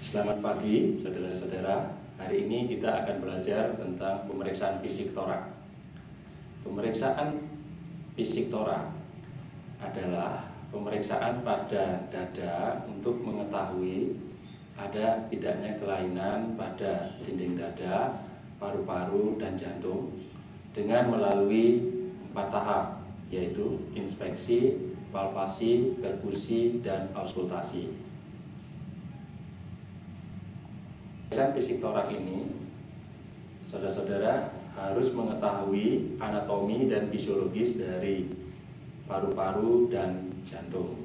Selamat pagi, saudara-saudara. Hari ini kita akan belajar tentang pemeriksaan fisik torak. Pemeriksaan fisik torak adalah pemeriksaan pada dada untuk mengetahui ada tidaknya kelainan pada dinding dada, paru-paru, dan jantung dengan melalui 4 tahap, yaitu inspeksi, palpasi, perkusi, dan auskultasi. Pemeriksaan fisik torak ini, saudara-saudara harus mengetahui anatomi dan fisiologis dari paru-paru dan jantung.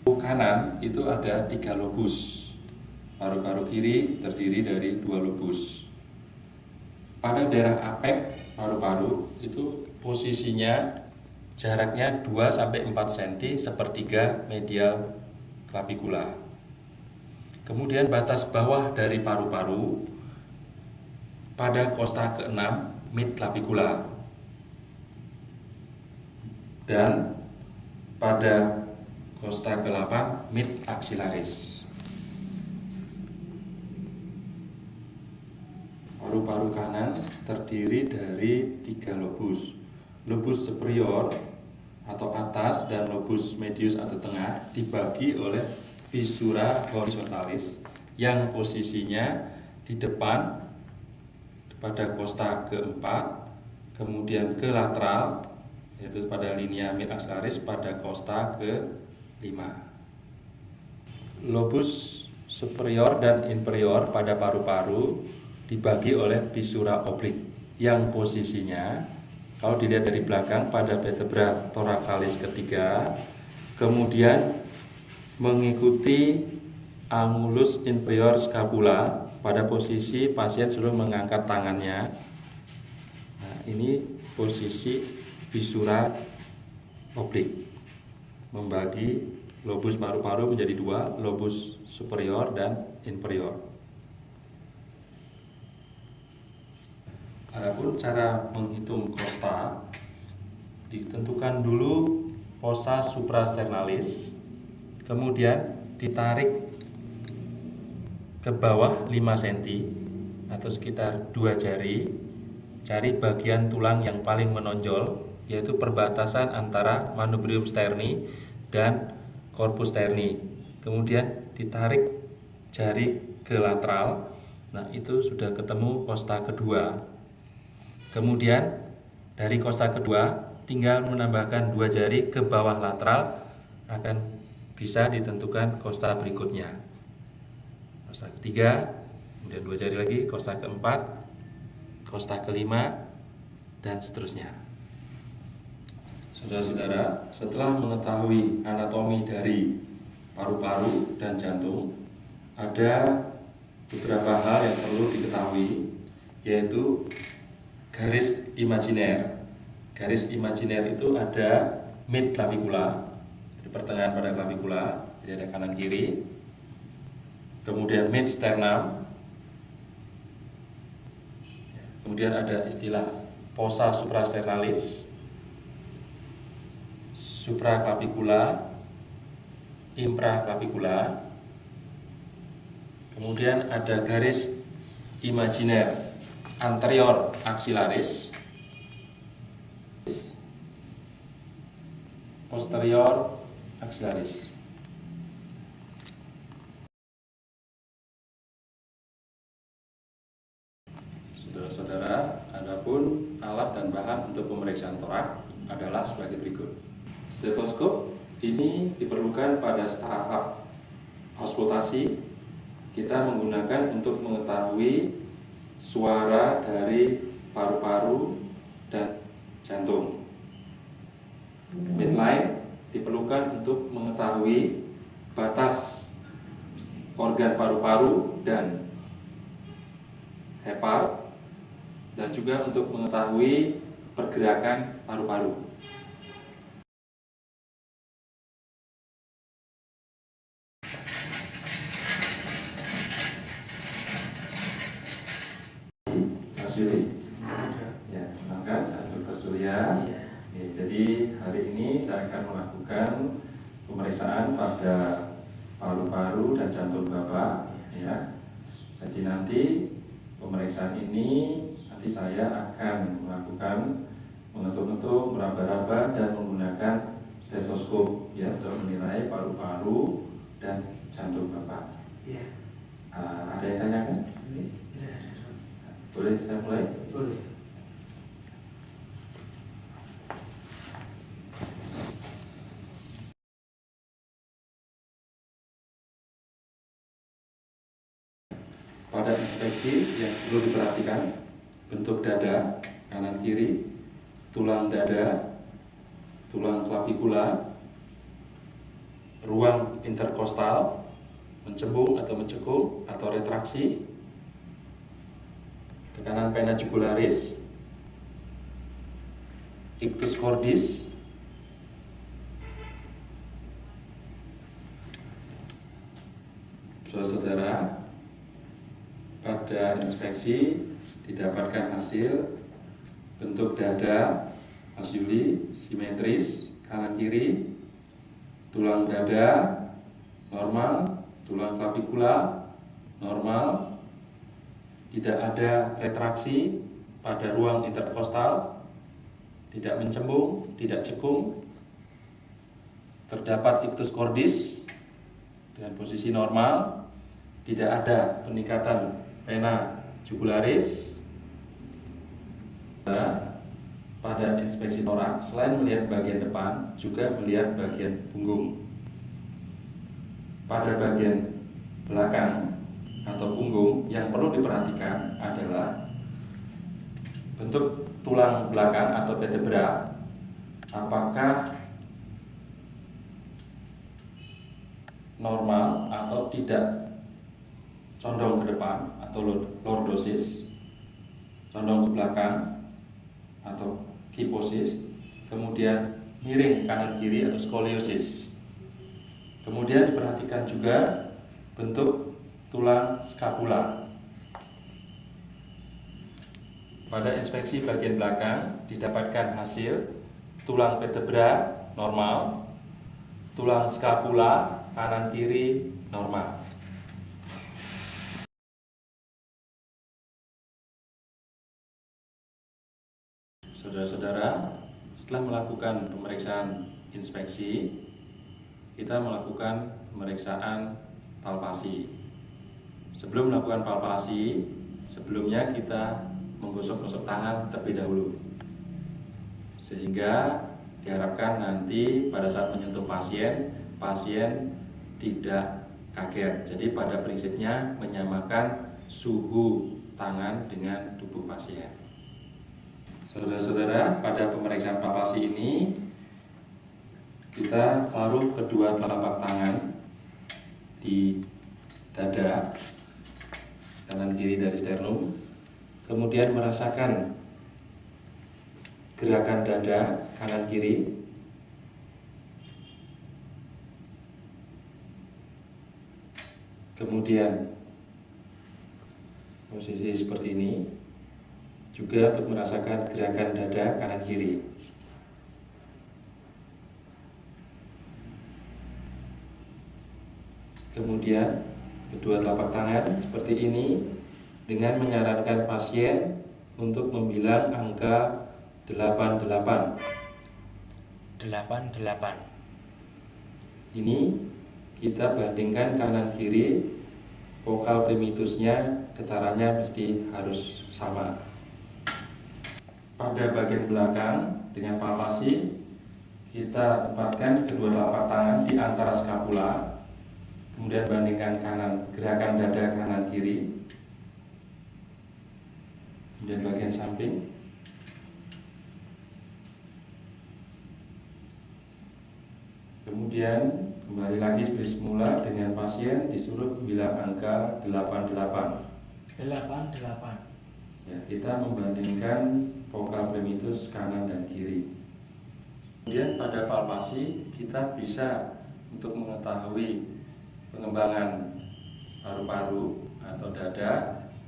Kanan itu ada 3 lobus. Paru-paru kiri terdiri dari 2 lobus. Pada daerah apek paru-paru itu posisinya jaraknya 2-4 cm sepertiga medial clavicula. Kemudian batas bawah dari paru-paru pada kosta ke-6 mid clavicula, dan pada kosta ke-8 mid axillaris. Paru-paru kanan terdiri dari 3 lobus. Lobus superior atau atas dan lobus medius atau tengah dibagi oleh fissura horizontalis yang posisinya di depan pada kosta ke-4, kemudian ke lateral yaitu pada linea mid axillaris pada kosta ke-5. Lobus superior dan inferior pada paru-paru dibagi oleh fissura oblik yang posisinya kalau dilihat dari belakang pada vertebra thoracalis ketiga, kemudian mengikuti angulus inferior scapula pada posisi pasien sudah mengangkat tangannya. Nah, ini posisi fissura oblik, membagi lobus paru-paru menjadi 2, lobus superior dan inferior. Adapun cara menghitung kosta, ditentukan dulu fossa suprasternalis, kemudian ditarik ke bawah 5 cm atau sekitar 2 jari, cari bagian tulang yang paling menonjol, yaitu perbatasan antara manubrium sterni dan corpus sterni. Kemudian ditarik jari ke lateral, nah itu sudah ketemu kosta kedua. Kemudian dari kosta kedua tinggal menambahkan 2 jari ke bawah lateral, akan bisa ditentukan kosta berikutnya. Kosta ketiga, kemudian 2 jari lagi, kosta keempat, kosta kelima, dan seterusnya. Saudara-saudara, setelah mengetahui anatomi dari paru-paru dan jantung, ada beberapa hal yang perlu diketahui, yaitu garis imajiner. Garis imajiner itu ada mid clavicula, di pertengahan pada clavicula, jadi ada kanan kiri. Kemudian mid sternum. Kemudian ada istilah fossa suprasternalis, supraclavicula, infraclavicula. Kemudian ada garis imajiner anterior axillaris, posterior axillaris. Saudara-saudara, adapun alat dan bahan untuk pemeriksaan torak adalah sebagai berikut. Stetoskop ini diperlukan pada tahap auskultasi. Kita menggunakan untuk mengetahui suara dari paru-paru dan jantung. Midline diperlukan untuk mengetahui batas organ paru-paru dan hepar, dan juga untuk mengetahui pergerakan paru-paru. Ya, kenalkan, saya Dr. Surya. Ya, jadi hari ini saya akan melakukan pemeriksaan pada paru-paru dan jantung Bapak ya. Jadi nanti pemeriksaan ini nanti saya akan melakukan mengetuk-ngetuk, meraba-raba dan menggunakan stetoskop ya untuk menilai paru-paru dan jantung Bapak. Iya. Ada yang tanyakan? Boleh saya mulai? Boleh. Pada inspeksi yang perlu diperhatikan, bentuk dada kanan kiri, tulang dada, tulang clavicula, ruang interkostal, mencembung atau mencekung atau retraksi, tekanan vena jugularis, ictus cordis, saudara-saudara. Pada inspeksi didapatkan hasil bentuk dada Mas Yuli simetris kanan kiri, tulang dada normal, tulang clavicula normal, tidak ada retraksi pada ruang interkostal, tidak mencembung, tidak cekung, terdapat ictus cordis dengan posisi normal, tidak ada peningkatan vena jugularis. Pada inspeksi toraks, selain melihat bagian depan, juga melihat bagian punggung. Pada bagian belakang atau punggung yang perlu diperhatikan adalah bentuk tulang belakang atau vertebra, apakah normal atau tidak condong ke depan atau lordosis, condong ke belakang atau kiposis, kemudian miring kanan kiri atau skoliosis. Kemudian diperhatikan juga bentuk tulang skapula. Pada inspeksi bagian belakang didapatkan hasil tulang vertebra normal, tulang skapula kanan kiri normal. Saudara-saudara, setelah melakukan pemeriksaan inspeksi, kita melakukan pemeriksaan palpasi. Sebelum melakukan palpasi, sebelumnya kita menggosok-gosok tangan terlebih dahulu, sehingga diharapkan nanti pada saat menyentuh pasien, pasien tidak kaget. Jadi pada prinsipnya menyamakan suhu tangan dengan tubuh pasien. Saudara-saudara, pada pemeriksaan palpasi ini kita taruh kedua telapak tangan di dada kanan kiri dari sternum, kemudian merasakan gerakan dada kanan kiri, kemudian posisi seperti ini juga untuk merasakan gerakan dada kanan kiri. Kemudian kedua telapak tangan seperti ini dengan menyarankan pasien untuk membilang angka 88. Ini kita bandingkan kanan kiri, vokal primitusnya getarannya mesti harus sama. Pada bagian belakang dengan palpasi kita tempatkan kedua telapak tangan di antara skapula, kemudian bandingkan gerakan dada kanan kiri, kemudian bagian samping, kemudian kembali lagi seperti semula dengan pasien disuruh bilang angka 88. Ya, kita membandingkan vokal primitus kanan dan kiri. Kemudian pada palpasi kita bisa untuk mengetahui pengembangan paru-paru atau dada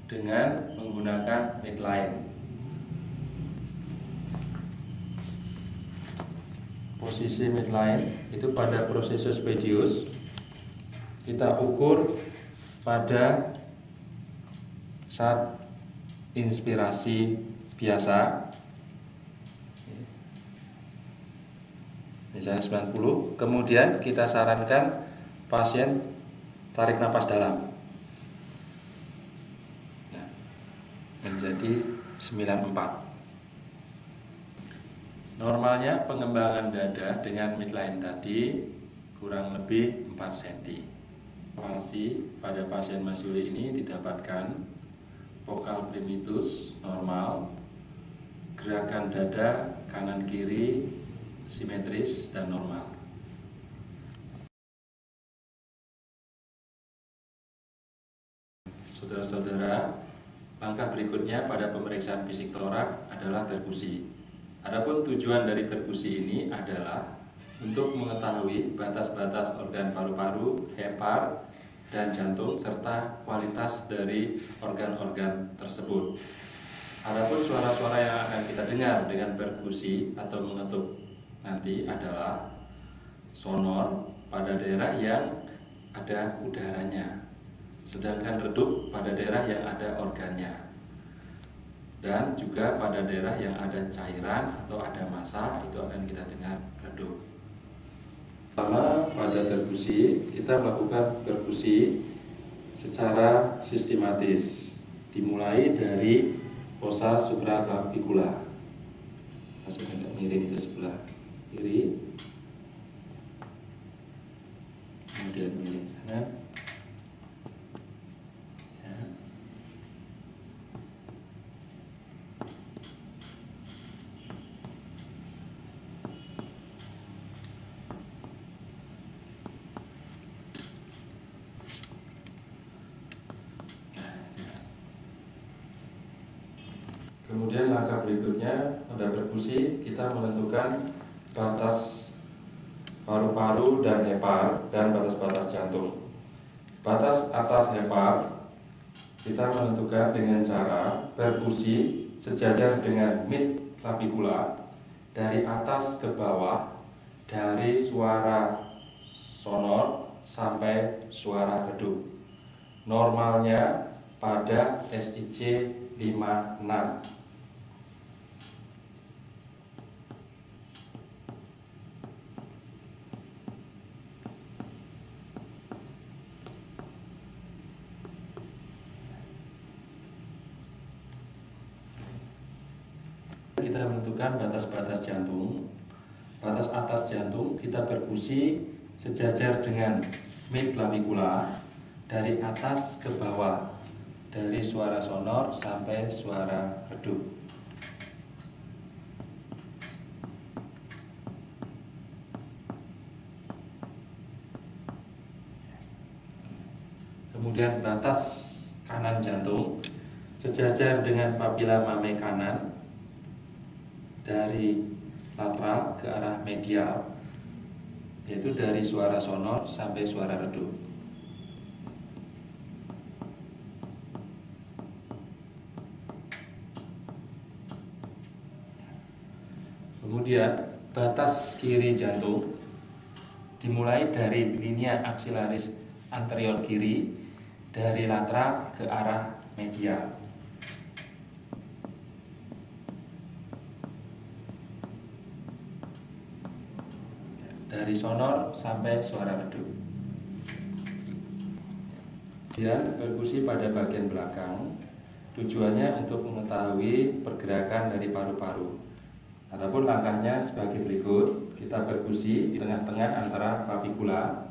dengan menggunakan midline. Posisi midline itu pada prosesus pedius kita ukur pada saat inspirasi biasa, misalnya 90, kemudian kita sarankan pasien tarik napas dalam. Nah, menjadi 94. Normalnya pengembangan dada dengan midline tadi kurang lebih 4 cm. Pada pasien Mas Yuli ini didapatkan vokal primitus normal, gerakan dada kanan kiri simetris dan normal. Saudara-saudara, langkah berikutnya pada pemeriksaan fisik torak adalah perkusi. Adapun tujuan dari perkusi ini adalah untuk mengetahui batas-batas organ paru-paru, hepar, dan jantung serta kualitas dari organ-organ tersebut. Adapun suara-suara yang akan kita dengar dengan perkusi atau mengetuk nanti adalah sonor pada daerah yang ada udaranya, sedangkan redup pada daerah yang ada organnya, dan juga pada daerah yang ada cairan atau ada massa itu akan kita dengar redup. Pertama, pada perkusi kita melakukan perkusi secara sistematis, dimulai dari fossa supraclavicula. Langsung agak miring ke sebelah kiri, kemudian miring kanan. Kemudian langkah berikutnya pada perkusi kita menentukan batas paru-paru dan hepar dan batas-batas jantung. Batas atas hepar kita menentukan dengan cara perkusi sejajar dengan mid clavicula dari atas ke bawah, dari suara sonor sampai suara redup. Normalnya pada SIC 56. Kita menentukan batas-batas jantung. Batas atas jantung kita perkusi sejajar dengan mid clavicula dari atas ke bawah, dari suara sonor sampai suara redup. Kemudian batas kanan jantung sejajar dengan papila mame kanan dari lateral ke arah medial, yaitu dari suara sonor sampai suara redup. Kemudian batas kiri jantung dimulai dari linea aksilaris anterior kiri dari lateral ke arah medial. Dari sonor sampai suara redup. Kemudian perkusi pada bagian belakang tujuannya untuk mengetahui pergerakan dari paru-paru. Adapun langkahnya sebagai berikut, kita perkusi di tengah-tengah antara clavicula,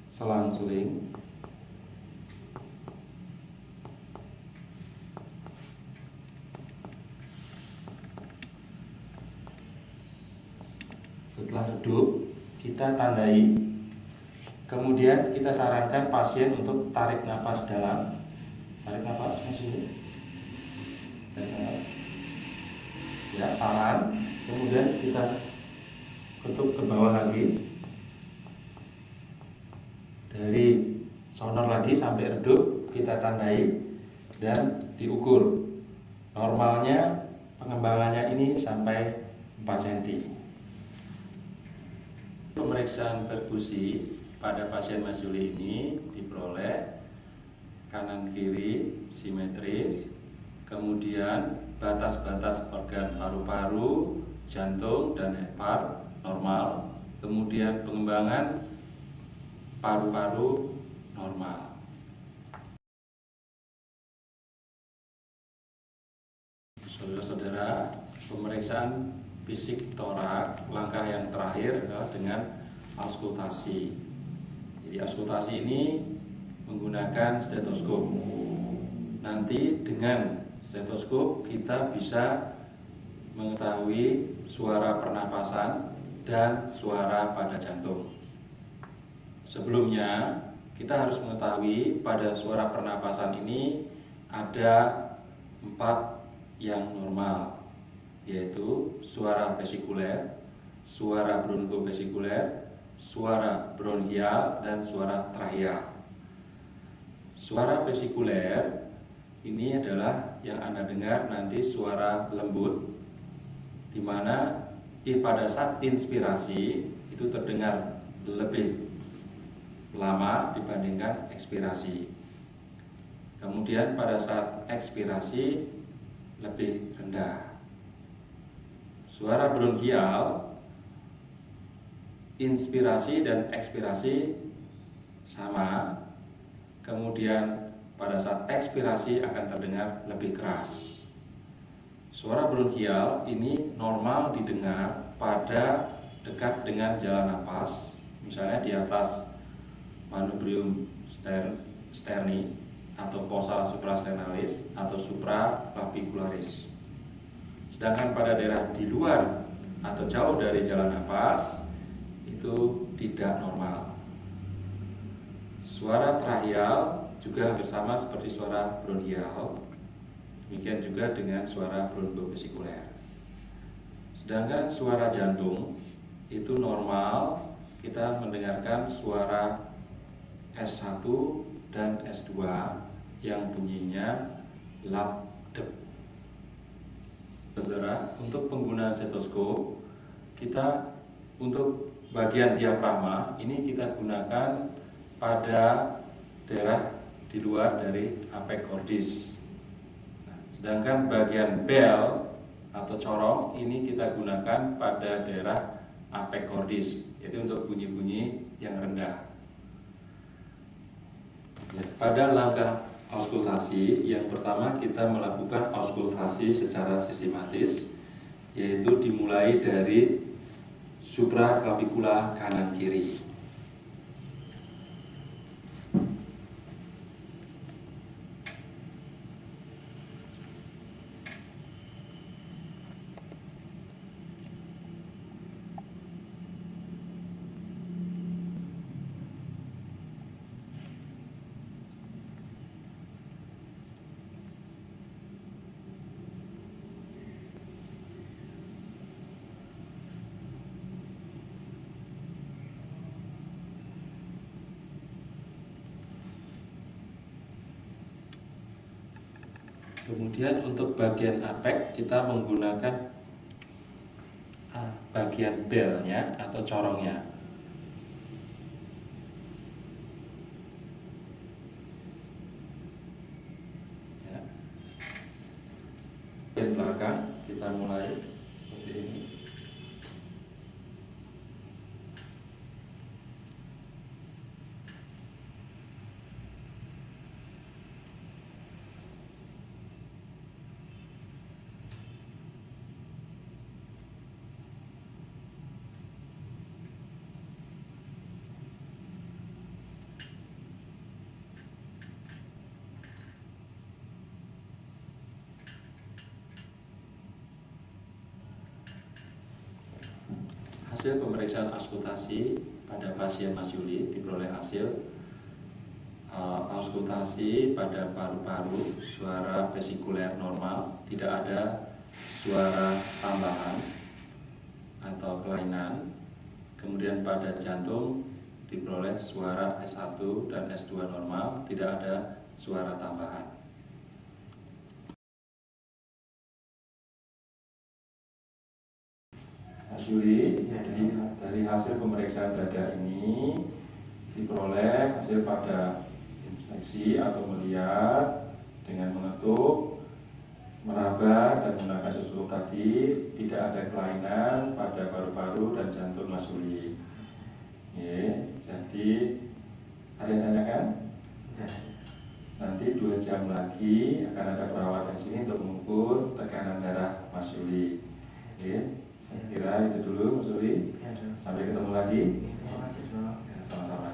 selang-seling, setelah redup kita tandai. Kemudian kita sarankan pasien untuk tarik napas dalam. Tarik napas, masuk. Tarik napas. Ya, tahan. Kemudian kita ketuk ke bawah lagi. Dari sonor lagi sampai redup kita tandai dan diukur. Normalnya pengembangannya ini sampai 4 cm. Pemeriksaan perkusi pada pasien Mas Yuli ini diperoleh kanan kiri simetris, kemudian batas-batas organ paru-paru, jantung, dan hepar normal, kemudian pengembangan paru-paru normal. Saudara-saudara, pemeriksaan fisik torak, langkah yang terakhir adalah dengan auskultasi. Jadi auskultasi ini menggunakan stetoskop. Nanti dengan stetoskop kita bisa mengetahui suara pernapasan dan suara pada jantung. Sebelumnya kita harus mengetahui pada suara pernapasan ini ada 4 yang normal, yaitu suara vesikuler, suara bronkofesikuler, suara bronkial, dan suara tracheal. Suara vesikuler ini adalah yang Anda dengar nanti suara lembut, di mana pada saat inspirasi itu terdengar lebih lama dibandingkan ekspirasi. Kemudian pada saat ekspirasi lebih rendah. Suara bronkial, inspirasi dan ekspirasi sama. Kemudian pada saat ekspirasi akan terdengar lebih keras. Suara bronkial ini normal didengar pada dekat dengan jalan napas, misalnya di atas manubrium sterni atau fossa suprasternalis atau supraclavicularis. Sedangkan pada daerah di luar atau jauh dari jalan napas itu tidak normal. Suara tracheal juga hampir sama seperti suara bronkial. Demikian juga dengan suara bronkofesikuler. Sedangkan suara jantung itu normal, kita mendengarkan suara S1 dan S2 yang bunyinya lap dep. Saudara, untuk penggunaan stetoskop, kita untuk bagian diafragma ini kita gunakan pada daerah di luar dari apeks cordis. Sedangkan bagian bel atau corong ini kita gunakan pada daerah apeks cordis, yaitu untuk bunyi-bunyi yang rendah. Pada langkah auskultasi, yang pertama kita melakukan auskultasi secara sistematis, yaitu dimulai dari supraclavicula kanan kiri. Kemudian untuk bagian apeks kita menggunakan bagian belnya atau corongnya. Ya. Bagian belakang kita mulai seperti ini. Hasil pemeriksaan auskultasi pada pasien Mas Yuli diperoleh hasil auskultasi pada paru-paru, suara vesikuler normal, tidak ada suara tambahan atau kelainan. Kemudian pada jantung diperoleh suara S1 dan S2 normal, tidak ada suara tambahan. Mas Yuli, jadi dari hasil pemeriksaan dada ini diperoleh hasil pada inspeksi atau melihat dengan mengetuk, meraba dan menggunakan stetoskop tadi tidak ada kelainan pada paru-paru dan jantung Mas Uli. Jadi ada yang tanyakan? Nanti 2 jam lagi akan ada perawat di sini untuk mengukur tekanan darah Mas Uli. Saya kira itu dulu Mas Uli. Sampai ketemu lagi. Terima kasih. Sama-sama.